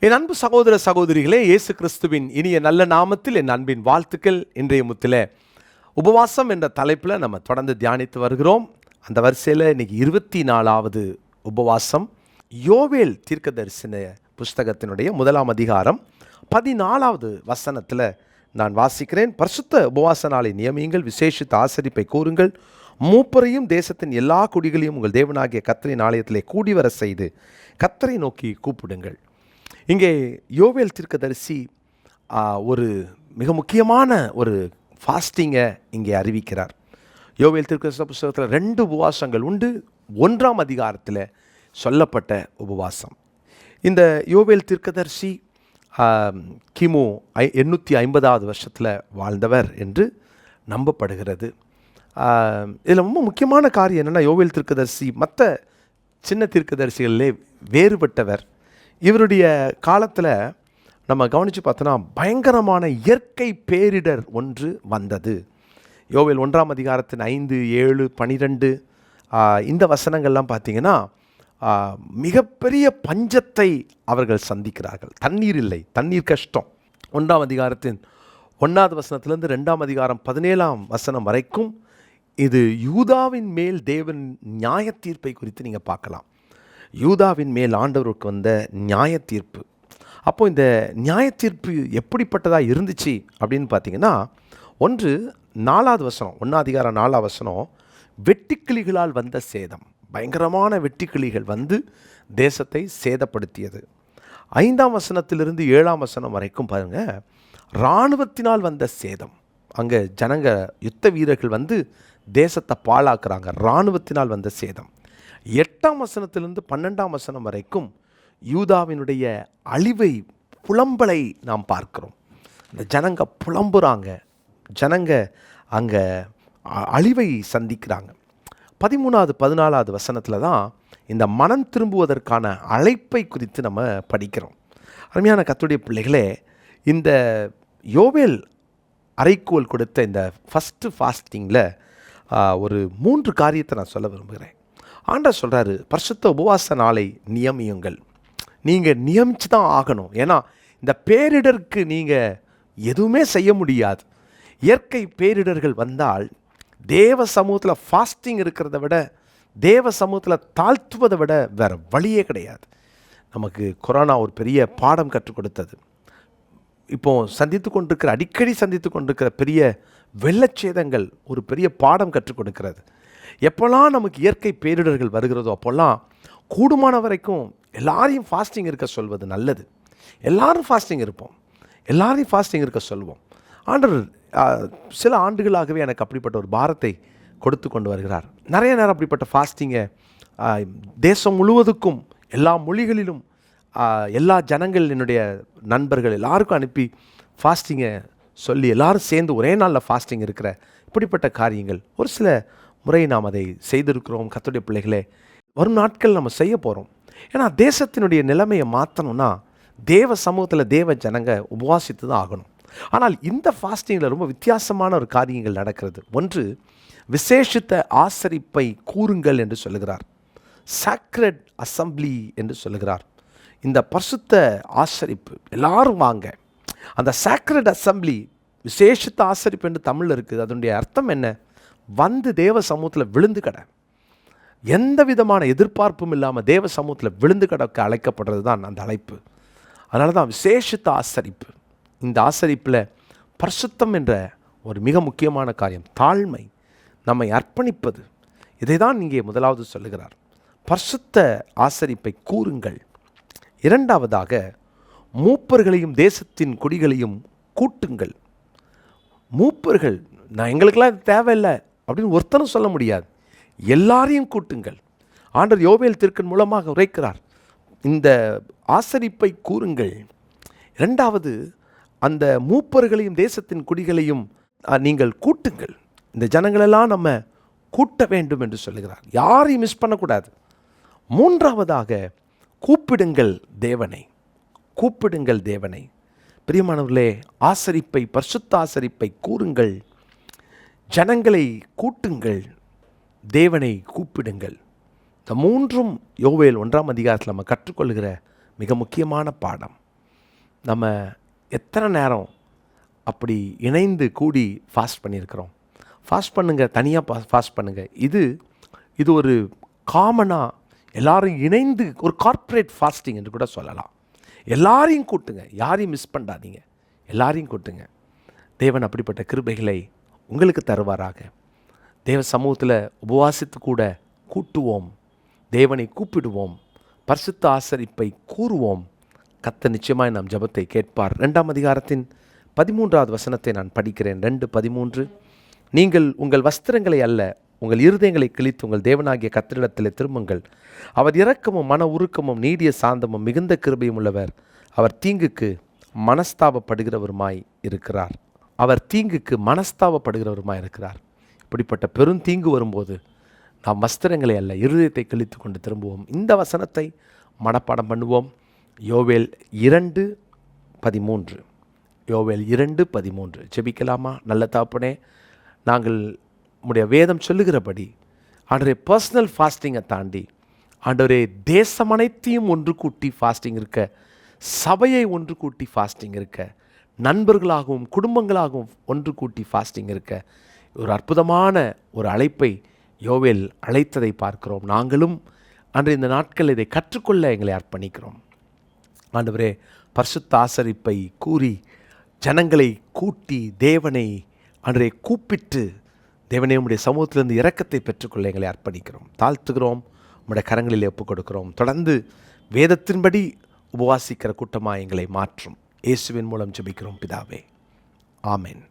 என் அன்பு சகோதர சகோதரிகளே, இயேசு கிறிஸ்துவின் இனிய நல்ல நாமத்தில் என் அன்பின் வாழ்த்துக்கள். இன்றைய முத்தில் உபவாசம் என்ற தலைப்பில் நம்ம தொடர்ந்து தியானித்து வருகிறோம். அந்த வரிசையில் இன்னைக்கு 24வது உபவாசம். யோவேல் தீர்க்கதரிசன புஸ்தகத்தினுடைய 1ஆம் அதிகாரம் 14வது வசனத்தில் நான் வாசிக்கிறேன். பரிசுத்த உபவாச நாளை நியமியுங்கள், விசேஷித்த ஆசரிப்பை கூறுங்கள், மூப்பரையும் தேசத்தின் எல்லா குடிகளையும் உங்கள் தேவனாகிய கர்த்தரின் ஆலயத்திலே கூடிவர செய்து கர்த்தரை நோக்கி கூப்பிடுங்கள். இங்கே யோவேல் தீர்க்கதரிசி ஒரு மிக முக்கியமான ஒரு ஃபாஸ்டிங்கை இங்கே அறிவிக்கிறார். யோவேல் தீர்க்கதரிசன புஸ்தகத்தில் 2 உபவாசங்கள் உண்டு. 1ஆம் அதிகாரத்தில் சொல்லப்பட்ட உபவாசம். இந்த யோவேல் தீர்க்கதரிசி கிமு 850வது வருஷத்தில் வாழ்ந்தவர் என்று நம்பப்படுகிறது. இதில் ரொம்ப முக்கியமான காரியம் என்னென்னா, யோவேல் தீர்க்கதரிசி மற்ற சின்ன தீர்க்கதரிசிகளிலே வேறுபட்டவர். இவருடைய காலத்தில் நம்ம கவனித்து பார்த்தோன்னா பயங்கரமான இயற்கை பேரிடர் ஒன்று வந்தது. யோவேல் 1ஆம் அதிகாரத்தின் 5, 7, 12 இந்த வசனங்கள்லாம் பார்த்திங்கன்னா மிகப்பெரிய பஞ்சத்தை அவர்கள் சந்திக்கிறார்கள். தண்ணீர் இல்லை, தண்ணீர் கஷ்டம். 1ஆம் அதிகாரத்தின் 1வது வசனத்திலிருந்து 2ஆம் அதிகாரம் 17ஆம் வசனம் வரைக்கும் இது யூதாவின் மேல் தேவன் நியாய தீர்ப்பை குறித்து நீங்கள் பார்க்கலாம். யூதாவின் மேல் ஆண்டவருக்கு வந்த நியாய தீர்ப்பு. அப்போது இந்த நியாய தீர்ப்பு எப்படிப்பட்டதாக இருந்துச்சு அப்படின்னு பார்த்தீங்கன்னா, 4வது வசனம், 1ஆம் அதிகாரம் 4ஆம் வசனம், வெட்டுக்கிளிகளால் வந்த சேதம். பயங்கரமான வெட்டுக்கிளிகள் வந்து தேசத்தை சேதப்படுத்தியது. 5ஆம் வசனத்திலிருந்து 7ஆம் வசனம் வரைக்கும் பாருங்கள், இராணுவத்தினால் வந்த சேதம். அங்கே ஜனங்க யுத்த வீரர்கள் வந்து தேசத்தை பாழாக்குறாங்க. இராணுவத்தினால் வந்த சேதம். 8ஆம் வசனத்திலிருந்து 12ஆம் வசனம் வரைக்கும் யூதாவினுடைய அழிவை, புலம்பலை நாம் பார்க்கிறோம். இந்த ஜனங்க புலம்புறாங்க, ஜனங்க அங்கே அழிவை சந்திக்கிறாங்க. 13வது 14வது வசனத்தில் தான் இந்த மனம் திரும்புவதற்கான அழைப்பை குறித்து நம்ம படிக்கிறோம். அருமையான கர்த்தருடைய பிள்ளைகளே, இந்த யோவேல் அறைக்கூவல் கொடுத்த இந்த ஃபஸ்ட்டு ஃபாஸ்டிங்கில் ஒரு 3 காரியத்தை நான் சொல்ல விரும்புகிறேன். ஆண்டவர் சொல்கிறாரு, பரிசுத்த உபவாச நாளை நியமியுங்கள். நீங்கள் நியமித்து தான் ஆகணும். ஏன்னா இந்த பேரிடருக்கு நீங்கள் எதுவுமே செய்ய முடியாது. இயற்கை பேரிடர்கள் வந்தால் தேவ சமூகத்தில் ஃபாஸ்டிங் இருக்கிறத விட, தேவ சமூகத்தில் தாழ்த்துவதை விட வேறு வழியே கிடையாது. நமக்கு கொரோனா ஒரு பெரிய பாடம் கற்றுக் கொடுத்தது. இப்போது அடிக்கடி சந்தித்து கொண்டிருக்கிற பெரிய வெள்ளச்சேதங்கள் ஒரு பெரிய பாடம் கற்றுக் கொடுக்கிறது. எப்போல்லாம் நமக்கு இயற்கை பேரிடர்கள் வருகிறதோ அப்போல்லாம் கூடுமான வரைக்கும் எல்லாரையும் ஃபாஸ்டிங் இருக்க சொல்வது நல்லது. எல்லாரும் ஃபாஸ்டிங் இருப்போம், எல்லாரையும் ஃபாஸ்டிங் இருக்க சொல்வோம். ஆண்டவர் சில ஆண்டுகளாகவே எனக்கு அப்படிப்பட்ட ஒரு பாரத்தை கொடுத்து கொண்டு வருகிறார். நிறைய நேரம் அப்படிப்பட்ட ஃபாஸ்டிங்கை தேசம் முழுவதுக்கும், எல்லா மொழிகளிலும், எல்லா ஜனங்கள், என்னுடைய நண்பர்கள் எல்லாருக்கும் அனுப்பி ஃபாஸ்டிங்கை சொல்லி எல்லாரும் சேர்ந்து ஒரே நாளில் ஃபாஸ்டிங் இருக்கிற இப்படிப்பட்ட காரியங்கள் ஒரு சில முறை நாம் அதை செய்திருக்கிறோம். கர்த்தருடைய பிள்ளைகளே, வரும் நாட்கள் நம்ம செய்ய போகிறோம். ஏன்னா தேசத்தினுடைய நிலைமையை மாற்றணும்னா தேவ சமூகத்தில் தேவ ஜனங்க உபவாசித்து தான் ஆகணும். ஆனால் இந்த ஃபாஸ்டிங்கில் ரொம்ப வித்தியாசமான ஒரு காரியங்கள் நடக்கிறது. ஒன்று, விசேஷித்த ஆசரிப்பை கூறுங்கள் என்று சொல்லுகிறார். சாக்ரட் அசம்பிளி என்று சொல்லுகிறார். இந்த பரிசுத்த ஆசரிப்பு எல்லாரும் வாங்க. அந்த சாக்ரட் அசம்பிளி, விசேஷித்த ஆசரிப்பு என்று தமிழில் இருக்குது. அதனுடைய அர்த்தம் என்ன? வந்து தேவ சமூகத்தில் விழுந்து கடை, எந்த விதமான எதிர்பார்ப்பும் இல்லாமல் தேவ சமூகத்தில் விழுந்து கடக்க அழைக்கப்படுறது தான் அந்த அழைப்பு. அதனால தான் விசேஷித்த ஆசரிப்பு. இந்த ஆசரிப்பில் பரிசுத்தம் என்ற ஒரு மிக முக்கியமான காரியம், தாழ்மை, நம்மை அர்ப்பணிப்பது. இதை தான் இங்கே முதலாவது சொல்லுகிறார். பரிசுத்த ஆசரிப்பை கூறுங்கள். 2வதாக, மூப்பர்களையும் தேசத்தின் குடிகளையும் கூட்டுங்கள். மூப்பர்கள், நான் எங்களுக்கெல்லாம் இது தேவையில்லை அப்படின்னு ஒருத்தரும் சொல்ல முடியாது. எல்லாரையும் கூட்டுங்கள். ஆண்டவர் யோவேல் தீர்க்கன் மூலமாக உரைக்கிறார், இந்த ஆசரிப்பை கூறுங்கள். 2வது, அந்த மூப்பர்களையும் தேசத்தின் குடிகளையும் நீங்கள் கூட்டுங்கள். இந்த ஜனங்களெல்லாம் நம்ம கூட்ட வேண்டும் என்று சொல்லுகிறார். யாரையும் மிஸ் பண்ணக்கூடாது. 3வதாக, கூப்பிடுங்கள் தேவனை. கூப்பிடுங்கள் தேவனை. பிரியமானவர்களே, ஆசரிப்பை, பரிசுத்த ஆசரிப்பை கூறுங்கள், ஜனங்களை கூட்டுங்கள், தேவனை கூப்பிடுங்கள். இந்த 3ம் யோவேல் 1ஆம் அதிகாரத்தில் நம்ம கற்றுக்கொள்கிற மிக முக்கியமான பாடம். நம்ம எத்தனை நேரம் அப்படி இணைந்து கூடி ஃபாஸ்ட் பண்ணியிருக்கிறோம்? ஃபாஸ்ட் பண்ணுங்கள், தனியாக ஃபாஸ்ட் பண்ணுங்கள். இது ஒரு காமனாக எல்லாரும் இணைந்து ஒரு கார்ப்பரேட் ஃபாஸ்டிங் என்று கூட சொல்லலாம். எல்லாரையும் கூட்டுங்க, யாரையும் மிஸ் பண்ணாதீங்க, எல்லாரையும் கூட்டுங்க. தேவன் அப்படிப்பட்ட கிருபைகளை உங்களுக்கு தருவாராக. தேவ சமூகத்தில் உபவாசித்து கூட கூட்டுவோம், தேவனை கூப்பிடுவோம், பரிசுத்த ஆசரிப்பை கூறுவோம். கர்த்தர் நிச்சயமாய் நம் ஜெபத்தை கேட்பார். 2ஆம் அதிகாரத்தின் 13வது வசனத்தை நான் படிக்கிறேன். 2:13. நீங்கள் உங்கள் வஸ்திரங்களை அல்ல, உங்கள் இருதயங்களை கிழித்து உங்கள் தேவனாகிய கர்த்தரிடத்தில் திரும்புங்கள். அவர் இரக்கமும் மன உருக்கமும் நீடிய சாந்தமும் மிகுந்த கிருபையும் உள்ளவர். அவர் தீங்குக்கு மனஸ்தாபப்படுகிறவருமாய் இருக்கிறார். அவர் தீங்குக்கு மனஸ்தாபப்படுகிறவருமாய் இருக்கிறார். இப்படிப்பட்ட பெருந்தீங்கு வரும்போது நாம் வஸ்திரங்களை அல்ல, இருதயத்தை கிழித்து கொண்டு திரும்புவோம். இந்த வசனத்தை மனப்பாடம் பண்ணுவோம். யோவேல் 2:13. யோவேல் 2:13. ஜெபிக்கலாமா? நல்ல தகப்பனே, நாங்கள் உம்முடைய வேதம் சொல்லுகிறபடி ஆண்டவரே பர்சனல் ஃபாஸ்டிங்கை தாண்டி ஆண்டவரே தேசம் அனைத்தையும் ஒன்று கூட்டி ஃபாஸ்டிங் இருக்க, சபையை ஒன்று கூட்டி ஃபாஸ்டிங் இருக்க, நண்பர்களாகவும் குடும்பங்களாகவும் ஒன்று கூட்டி ஃபாஸ்டிங் இருக்க ஒரு அற்புதமான ஒரு அழைப்பை யோவேல் அழைத்ததை பார்க்கிறோம். நாங்களும் அன்று இந்த நாட்கள் இதை கற்றுக்கொள்ள எங்களை அர்ப்பணிக்கிறோம். ஆண்டவரே, பரிசுத்த ஆசரிப்பை கூறி ஜனங்களை கூட்டி தேவனை அன்றே கூப்பிட்டு தேவனே உம்முடைய சமூகத்திலிருந்து இரக்கத்தை பெற்றுக்கொள்ள எங்களை அர்ப்பணிக்கிறோம், தாழ்த்துகிறோம், உம்முடைய கரங்களில் ஒப்புக் கொடுக்கிறோம். தொடர்ந்து வேதத்தின்படி உபவாசிக்கிற கூட்டமாக எங்களை மாற்றும். இயேசுவின் மூலம் ஜெபிக்கிறோம் பிதாவே, ஆமென்.